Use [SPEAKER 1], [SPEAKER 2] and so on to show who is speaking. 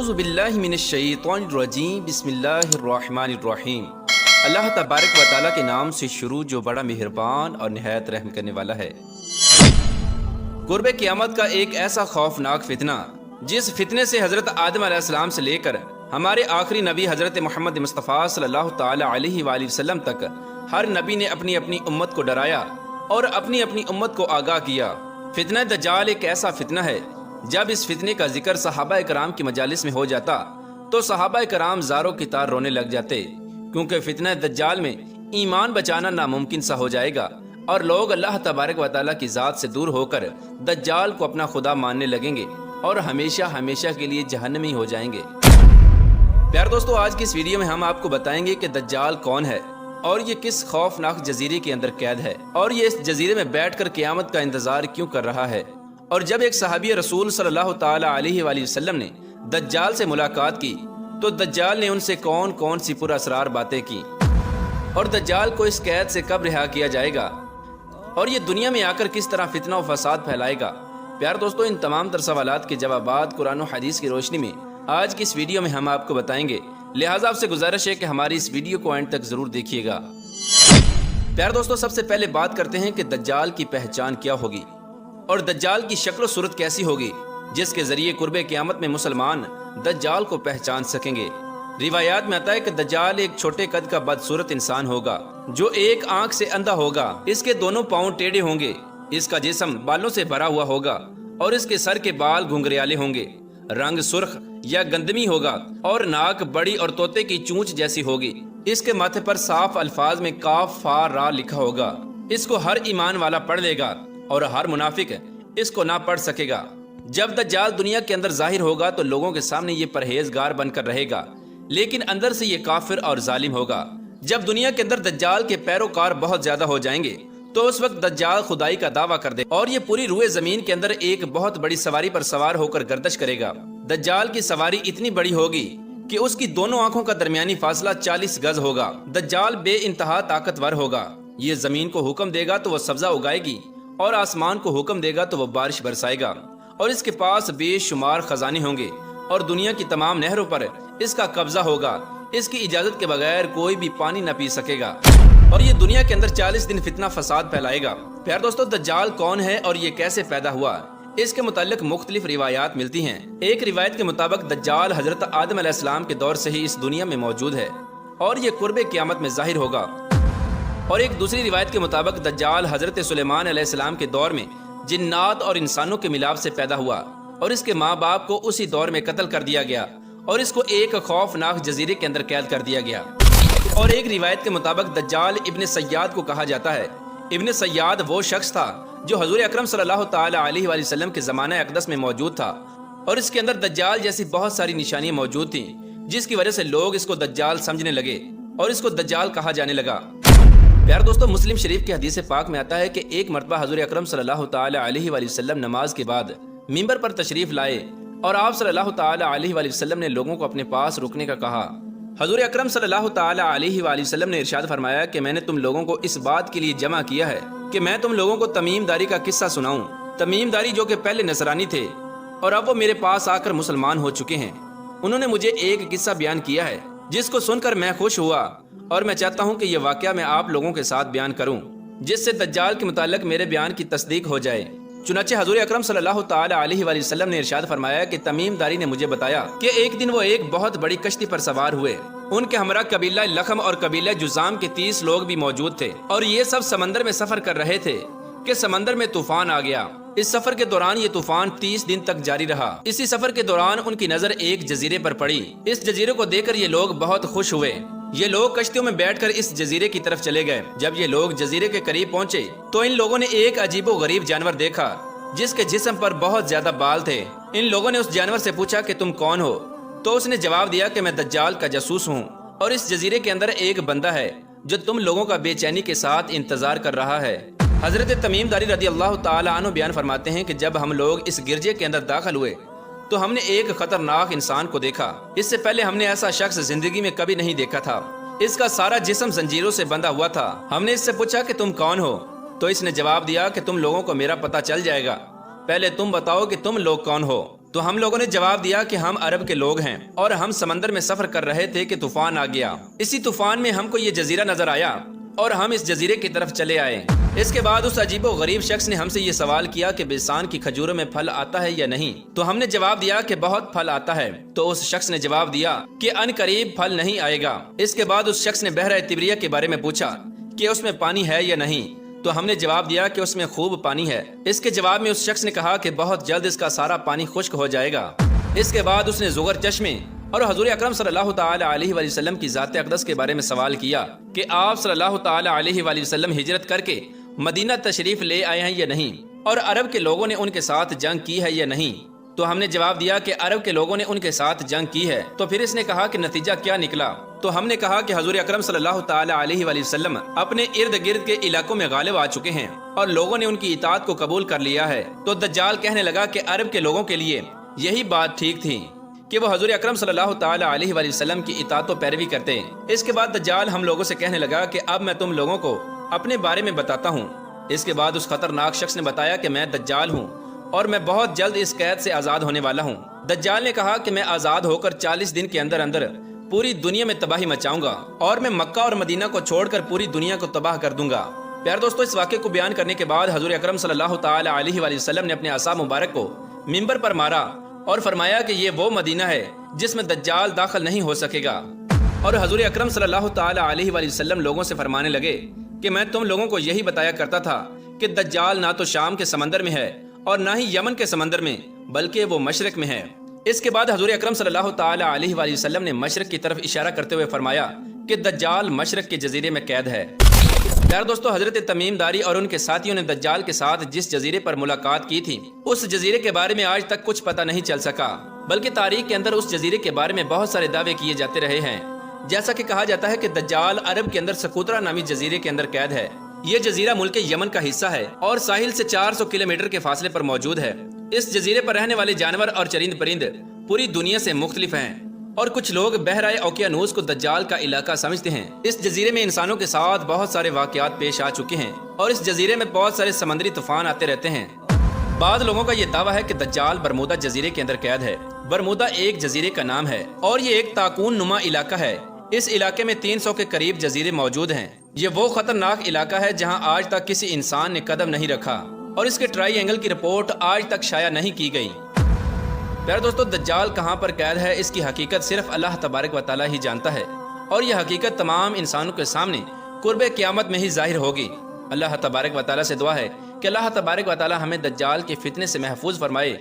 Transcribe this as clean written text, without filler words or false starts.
[SPEAKER 1] اعوذ باللہ من الشیطان الرجیم بسم اللہ الرحمن الرحیم۔ اللہ تبارک و تعالیٰ کے نام سے شروع جو بڑا مہربان اور نہایت رحم کرنے والا ہے۔ قرب قیامت کا ایک ایسا خوفناک فتنہ جس فتنے سے حضرت آدم علیہ السلام سے لے کر ہمارے آخری نبی حضرت محمد مصطفیٰ صلی اللہ تعالی علیہ وآلہ وسلم تک ہر نبی نے اپنی اپنی امت کو ڈرایا اور اپنی اپنی امت کو آگاہ کیا۔ فتنہ دجال ایک ایسا فتنہ ہے، جب اس فتنے کا ذکر صحابہ کرام کی مجالس میں ہو جاتا تو صحابہ کرام زاروں کی طرح رونے لگ جاتے، کیونکہ فتنہ دجال میں ایمان بچانا ناممکن سا ہو جائے گا اور لوگ اللہ تبارک و تعالیٰ کی ذات سے دور ہو کر دجال کو اپنا خدا ماننے لگیں گے اور ہمیشہ ہمیشہ کے لیے جہنمی ہو جائیں گے۔ پیار دوستو، آج کی اس ویڈیو میں ہم آپ کو بتائیں گے کہ دجال کون ہے اور یہ کس خوفناک جزیرے کے اندر قید ہے اور یہ اس جزیرے میں بیٹھ کر قیامت کا انتظار کیوں کر رہا ہے، اور جب ایک صحابی رسول صلی اللہ تعالی علیہ وآلہ وسلم نے دجال سے ملاقات کی تو دجال نے ان سے کون کون سی پر اسرار باتیں کی، اور دجال کو اس قید سے کب رہا کیا جائے گا، اور یہ دنیا میں آ کر کس طرح فتنہ و فساد پھیلائے گا۔ پیار دوستو، ان تمام تر سوالات کے جوابات قرآن و حدیث کی روشنی میں آج کی اس ویڈیو میں ہم آپ کو بتائیں گے، لہٰذا آپ سے گزارش ہے کہ ہماری اس ویڈیو کو اینڈ تک ضرور دیکھیے گا۔ پیار دوستو، سب سے پہلے بات کرتے ہیں کہ دجال کی پہچان کیا ہوگی اور دجال کی شکل و صورت کیسی ہوگی جس کے ذریعے قرب قیامت میں مسلمان دجال کو پہچان سکیں گے۔ روایات میں آتا ہے کہ دجال ایک چھوٹے قد کا بدصورت انسان ہوگا جو ایک آنکھ سے اندھا ہوگا، اس کے دونوں پاؤں ٹیڑھے ہوں گے، اس کا جسم بالوں سے بھرا ہوا ہوگا اور اس کے سر کے بال گھنگریالے ہوں گے، رنگ سرخ یا گندمی ہوگا اور ناک بڑی اور طوطے کی چونچ جیسی ہوگی، اس کے ماتھے پر صاف الفاظ میں کاف فا را لکھا ہوگا، اس کو ہر ایمان والا پڑھ لے گا اور ہر منافق اس کو نہ پڑھ سکے گا۔ جب دجال دنیا کے اندر ظاہر ہوگا تو لوگوں کے سامنے یہ پرہیزگار بن کر رہے گا، لیکن اندر سے یہ کافر اور ظالم ہوگا۔ جب دنیا کے اندر دجال کے پیروکار بہت زیادہ ہو جائیں گے تو اس وقت دجال خدائی کا دعویٰ کر دے اور یہ پوری روئے زمین کے اندر ایک بہت بڑی سواری پر سوار ہو کر گردش کرے گا۔ دجال کی سواری اتنی بڑی ہوگی کہ اس کی دونوں آنکھوں کا درمیانی فاصلہ 40 گز ہوگا۔ دجال بے انتہا طاقتور ہوگا، یہ زمین کو حکم دے گا تو وہ سبزہ اگائے گی اور آسمان کو حکم دے گا تو وہ بارش برسائے گا، اور اس کے پاس بے شمار خزانے ہوں گے اور دنیا کی تمام نہروں پر اس کا قبضہ ہوگا، اس کی اجازت کے بغیر کوئی بھی پانی نہ پی سکے گا، اور یہ دنیا کے اندر 40 دن فتنہ فساد پھیلائے گا۔ پیار دوستو، دجال کون ہے اور یہ کیسے پیدا ہوا، اس کے متعلق مختلف روایات ملتی ہیں۔ ایک روایت کے مطابق دجال حضرت آدم علیہ السلام کے دور سے ہی اس دنیا میں موجود ہے اور یہ قرب قیامت میں ظاہر ہوگا، اور ایک دوسری روایت کے مطابق دجال حضرت سلیمان علیہ السلام کے دور میں جنات اور انسانوں کے ملاپ سے پیدا ہوا اور اس کے ماں باپ کو اسی دور میں قتل کر دیا گیا اور اس کو ایک خوفناک جزیرے کے اندر قید کر دیا گیا۔ اور ایک روایت کے مطابق دجال ابن سیاد کو کہا جاتا ہے۔ ابن سیاد وہ شخص تھا جو حضور اکرم صلی اللہ تعالی علیہ وآلہ وسلم کے زمانہ اقدس میں موجود تھا، اور اس کے اندر دجال جیسی بہت ساری نشانیاں موجود تھیں جس کی وجہ سے لوگ اس کو دجال سمجھنے لگے اور اس کو دجال کہا جانے لگا۔ پیار دوستو، مسلم شریف کے حدیث پاک میں آتا ہے کہ ایک مرتبہ حضور اکرم صلی اللہ تعالی علیہ وآلہ وسلم نماز کے بعد منبر پر تشریف لائے اور آپ صلی اللہ تعالی علیہ وآلہ وسلم نے لوگوں کو اپنے پاس رکنے کا کہا۔ حضور اکرم صلی اللہ تعالی علیہ وآلہ وسلم نے ارشاد فرمایا کہ میں نے تم لوگوں کو اس بات کے لیے جمع کیا ہے کہ میں تم لوگوں کو تمیم داری کا قصہ سناؤں۔ تمیم داری جو کہ پہلے نصرانی تھے اور اب وہ میرے پاس آ کر مسلمان ہو چکے ہیں، انہوں نے مجھے ایک قصہ بیان کیا ہے جس کو سن کر میں خوش ہوا، اور میں چاہتا ہوں کہ یہ واقعہ میں آپ لوگوں کے ساتھ بیان کروں جس سے دجال کے متعلق میرے بیان کی تصدیق ہو جائے۔ چنانچہ حضور اکرم صلی اللہ تعالی علیہ وآلہ وسلم نے ارشاد فرمایا کہ تمیم داری نے مجھے بتایا کہ ایک دن وہ ایک بہت بڑی کشتی پر سوار ہوئے، ان کے ہمراہ قبیلہ لخم اور قبیلہ جزام کے 30 لوگ بھی موجود تھے، اور یہ سب سمندر میں سفر کر رہے تھے کہ سمندر میں طوفان آ گیا۔ اس سفر کے دوران یہ طوفان 30 دن تک جاری رہا۔ اسی سفر کے دوران ان کی نظر ایک جزیرے پر پڑی۔ اس جزیرے کو دیکھ کر یہ لوگ بہت خوش ہوئے۔ یہ لوگ کشتیوں میں بیٹھ کر اس جزیرے کی طرف چلے گئے۔ جب یہ لوگ جزیرے کے قریب پہنچے تو ان لوگوں نے ایک عجیب و غریب جانور دیکھا جس کے جسم پر بہت زیادہ بال تھے۔ ان لوگوں نے اس جانور سے پوچھا کہ تم کون ہو؟ تو اس نے جواب دیا کہ میں دجال کا جاسوس ہوں، اور اس جزیرے کے اندر ایک بندہ ہے جو تم لوگوں کا بے چینی کے ساتھ انتظار کر رہا ہے۔ حضرت تمیم داری رضی اللہ تعالی عنہ بیان فرماتے ہیں کہ جب ہم لوگ اس گرجے کے اندر داخل ہوئے تو ہم نے ایک خطرناک انسان کو دیکھا۔ اس سے پہلے ہم نے ایسا شخص زندگی میں کبھی نہیں دیکھا تھا۔ اس کا سارا جسم زنجیروں سے بندھا ہوا تھا۔ ہم نے اس سے پوچھا کہ تم کون ہو؟ تو اس نے جواب دیا کہ تم لوگوں کو میرا پتہ چل جائے گا، پہلے تم بتاؤ کہ تم لوگ کون ہو۔ تو ہم لوگوں نے جواب دیا کہ ہم عرب کے لوگ ہیں اور ہم سمندر میں سفر کر رہے تھے کہ طوفان آ گیا۔ اسی طوفان میں ہم کو یہ جزیرہ نظر آیا اور ہم اس جزیرے کی طرف چلے آئے۔ اس کے بعد اس عجیب و غریب شخص نے ہم سے یہ سوال کیا کہ بیسان کی کھجوروں میں پھل آتا ہے یا نہیں؟ تو ہم نے جواب دیا کہ بہت پھل آتا ہے۔ تو اس شخص نے جواب دیا کہ ان قریب پھل نہیں آئے گا۔ اس کے بعد اس شخص نے بحر تبریہ کے بارے میں پوچھا کہ اس میں پانی ہے یا نہیں؟ تو ہم نے جواب دیا کہ اس میں خوب پانی ہے۔ اس کے جواب میں اس شخص نے کہا کہ بہت جلد اس کا سارا پانی خشک ہو جائے گا۔ اس کے بعد اس نے زغر چشمے اور حضور اکرم صلی اللہ تعالی علیہ وآلہ وسلم کی ذات اقدس کے بارے میں سوال کیا کہ آپ صلی اللہ تعالی علیہ وآلہ وسلم ہجرت کر کے مدینہ تشریف لے آئے ہیں یا نہیں، اور عرب کے لوگوں نے ان کے ساتھ جنگ کی ہے یا نہیں؟ تو ہم نے جواب دیا کہ عرب کے لوگوں نے ان کے ساتھ جنگ کی ہے۔ تو پھر اس نے کہا کہ نتیجہ کیا نکلا؟ تو ہم نے کہا کہ حضور اکرم صلی اللہ تعالی علیہ وآلہ وسلم اپنے ارد گرد کے علاقوں میں غالب آ چکے ہیں اور لوگوں نے ان کی اطاعت کو قبول کر لیا ہے۔ تو دجال کہنے لگا کہ عرب کے لوگوں کے لیے یہی بات ٹھیک تھی کہ وہ حضور اکرم صلی اللہ تعالی علیہ وآلہ وسلم کی اطاعت و پیروی کرتے ہیں۔ اس کے بعد دجال ہم لوگوں سے کہنے لگا کہ اب میں تم لوگوں کو اپنے بارے میں بتاتا ہوں۔ اس کے بعد اس خطرناک شخص نے بتایا کہ میں دجال ہوں اور میں بہت جلد اس قید سے آزاد ہونے والا ہوں۔ دجال نے کہا کہ میں آزاد ہو کر 40 دن کے اندر اندر پوری دنیا میں تباہی مچاؤں گا اور میں مکہ اور مدینہ کو چھوڑ کر پوری دنیا کو تباہ کر دوں گا۔ پیارے دوستو، اس واقعے کو بیان کرنے کے بعد حضور اکرم صلی اللہ تعالی علیہ وآلہ وسلم نے اپنے عصا مبارک کو منبر پر مارا اور فرمایا کہ یہ وہ مدینہ ہے جس میں دجال داخل نہیں ہو سکے گا۔ اور حضور اکرم صلی اللہ تعالی علیہ وآلہ وسلم لوگوں سے فرمانے لگے کہ میں تم لوگوں کو یہی بتایا کرتا تھا کہ دجال نہ تو شام کے سمندر میں ہے اور نہ ہی یمن کے سمندر میں، بلکہ وہ مشرق میں ہے۔ اس کے بعد حضور اکرم صلی اللہ تعالی علیہ وآلہ وسلم نے مشرق کی طرف اشارہ کرتے ہوئے فرمایا کہ دجال مشرق کے جزیرے میں قید ہے۔ پیارے دوستو، حضرت تمیم داری اور ان کے ساتھیوں نے دجال کے ساتھ جس جزیرے پر ملاقات کی تھی، اس جزیرے کے بارے میں آج تک کچھ پتہ نہیں چل سکا، بلکہ تاریخ کے اندر اس جزیرے کے بارے میں بہت سارے دعوے کیے جاتے رہے ہیں۔ جیسا کہ کہا جاتا ہے کہ دجال عرب کے اندر سکوترا نامی جزیرے کے اندر قید ہے۔ یہ جزیرہ ملک یمن کا حصہ ہے اور ساحل سے 400 کلومیٹر کے فاصلے پر موجود ہے۔ اس جزیرے پر رہنے والے جانور اور چرند پرند پوری دنیا سے مختلف ہیں اور کچھ لوگ بحرائے اوقیانوس کو دجال کا علاقہ سمجھتے ہیں۔ اس جزیرے میں انسانوں کے ساتھ بہت سارے واقعات پیش آ چکے ہیں اور اس جزیرے میں بہت سارے سمندری طوفان آتے رہتے ہیں۔ بعض لوگوں کا یہ دعویٰ ہے کہ دجال برمودا جزیرے کے اندر قید ہے۔ برمودا ایک جزیرے کا نام ہے اور یہ ایک تاکون نما علاقہ ہے۔ اس علاقے میں 300 کے قریب جزیرے موجود ہیں۔ یہ وہ خطرناک علاقہ ہے جہاں آج تک کسی انسان نے قدم نہیں رکھا اور اس کے ٹرائی اینگل کی رپورٹ آج تک شائع نہیں کی گئی۔ پیارے دوستو، دجال کہاں پر قید ہے اس کی حقیقت صرف اللہ تبارک و تعالی ہی جانتا ہے، اور یہ حقیقت تمام انسانوں کے سامنے قرب قیامت میں ہی ظاہر ہوگی۔ اللہ تبارک و تعالی سے دعا ہے کہ اللہ تبارک و تعالی ہمیں دجال کے فتنے سے محفوظ فرمائے۔